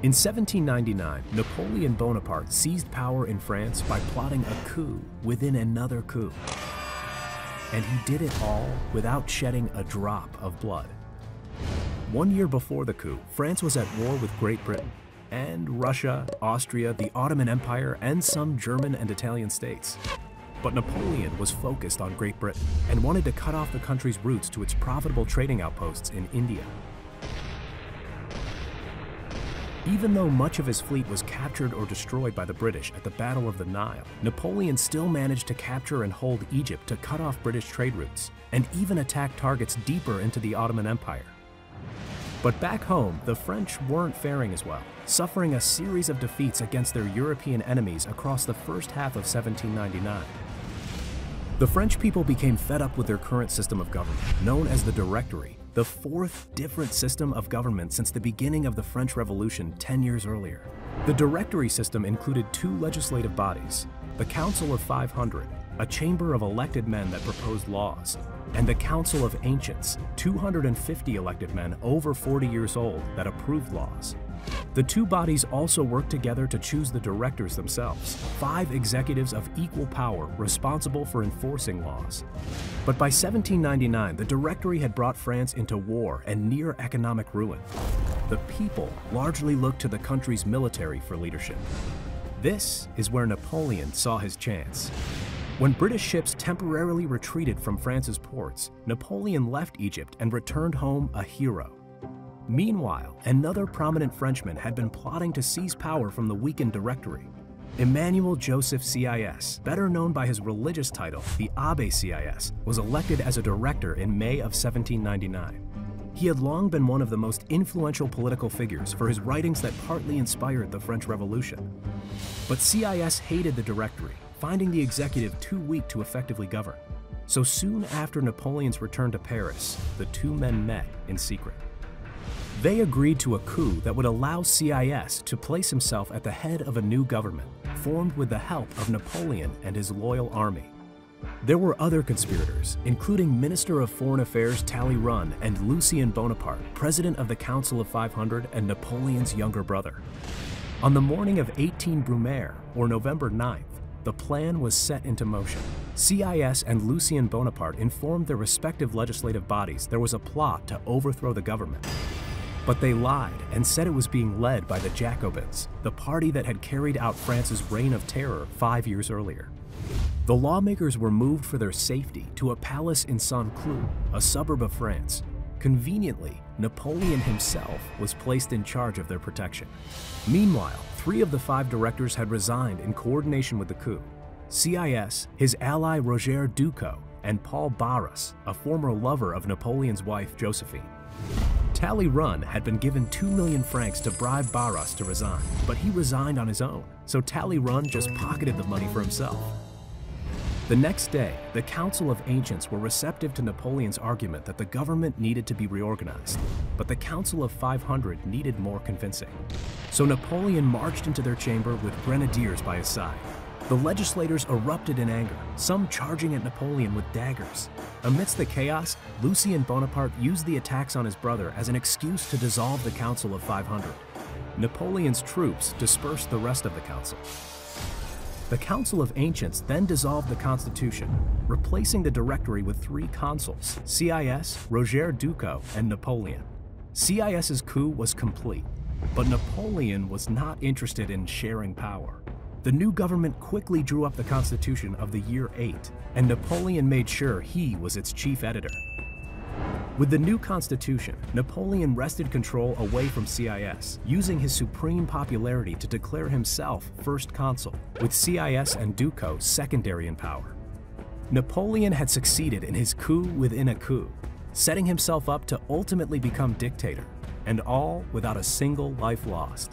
In 1799, Napoleon Bonaparte seized power in France by plotting a coup within another coup. And he did it all without shedding a drop of blood. 1 year before the coup, France was at war with Great Britain, and Russia, Austria, the Ottoman Empire, and some German and Italian states. But Napoleon was focused on Great Britain and wanted to cut off the country's routes to its profitable trading outposts in India. Even though much of his fleet was captured or destroyed by the British at the Battle of the Nile, Napoleon still managed to capture and hold Egypt to cut off British trade routes, and even attack targets deeper into the Ottoman Empire. But back home, the French weren't faring as well, suffering a series of defeats against their European enemies across the first half of 1799. The French people became fed up with their current system of government, known as the Directory, the fourth different system of government since the beginning of the French Revolution 10 years earlier. The Directory system included two legislative bodies, the Council of 500, a chamber of elected men that proposed laws, and the Council of Ancients, 250 elected men over 40 years old that approved laws. The two bodies also worked together to choose the directors themselves, 5 executives of equal power responsible for enforcing laws. But by 1799, the Directory had brought France into war and near economic ruin. The people largely looked to the country's military for leadership. This is where Napoleon saw his chance. When British ships temporarily retreated from France's ports, Napoleon left Egypt and returned home a hero. Meanwhile, another prominent Frenchman had been plotting to seize power from the weakened Directory. Emmanuel Joseph SIEYès, better known by his religious title, the A+E, was elected as a director in May of 1799. He had long been one of the most influential political figures for his writings that partly inspired the French Revolution. But SIEYès hated the Directory, finding the executive too weak to effectively govern. So soon after Napoleon's return to Paris, the two men met in secret. They agreed to a coup that would allow SIEYès to place himself at the head of a new government, formed with the help of Napoleon and his loyal army. There were other conspirators, including Minister of Foreign Affairs Talleyrand and Lucien Bonaparte, president of the Council of 500 and Napoleon's younger brother. On the morning of 18 Brumaire, or November 9th, the plan was set into motion. SIEYès and Lucien Bonaparte informed their respective legislative bodies there was a plot to overthrow the government. But they lied and said it was being led by the Jacobins, the party that had carried out France's reign of terror 5 years earlier. The lawmakers were moved for their safety to a palace in Saint-Cloud, a suburb of France. Conveniently, Napoleon himself was placed in charge of their protection. Meanwhile, 3 of the 5 directors had resigned in coordination with the coup: SIEYès, his ally Roger Ducos, and Paul Barras, a former lover of Napoleon's wife Josephine. Talleyrand had been given 2 million francs to bribe Barras to resign, but he resigned on his own, so Talleyrand just pocketed the money for himself. The next day, the Council of Ancients were receptive to Napoleon's argument that the government needed to be reorganized, but the Council of 500 needed more convincing. So Napoleon marched into their chamber with grenadiers by his side. The legislators erupted in anger, some charging at Napoleon with daggers. Amidst the chaos, Lucien Bonaparte used the attacks on his brother as an excuse to dissolve the Council of 500. Napoleon's troops dispersed the rest of the council. The Council of Ancients then dissolved the constitution, replacing the Directory with 3 consuls: SIEYès, Roger Ducos, and Napoleon. SIEYès' coup was complete, but Napoleon was not interested in sharing power. The new government quickly drew up the constitution of the year 8, and Napoleon made sure he was its chief editor. With the new constitution, Napoleon wrested control away from SIEYès, using his supreme popularity to declare himself first consul, with SIEYès and Ducos secondary in power. Napoleon had succeeded in his coup within a coup, setting himself up to ultimately become dictator, and all without a single life lost.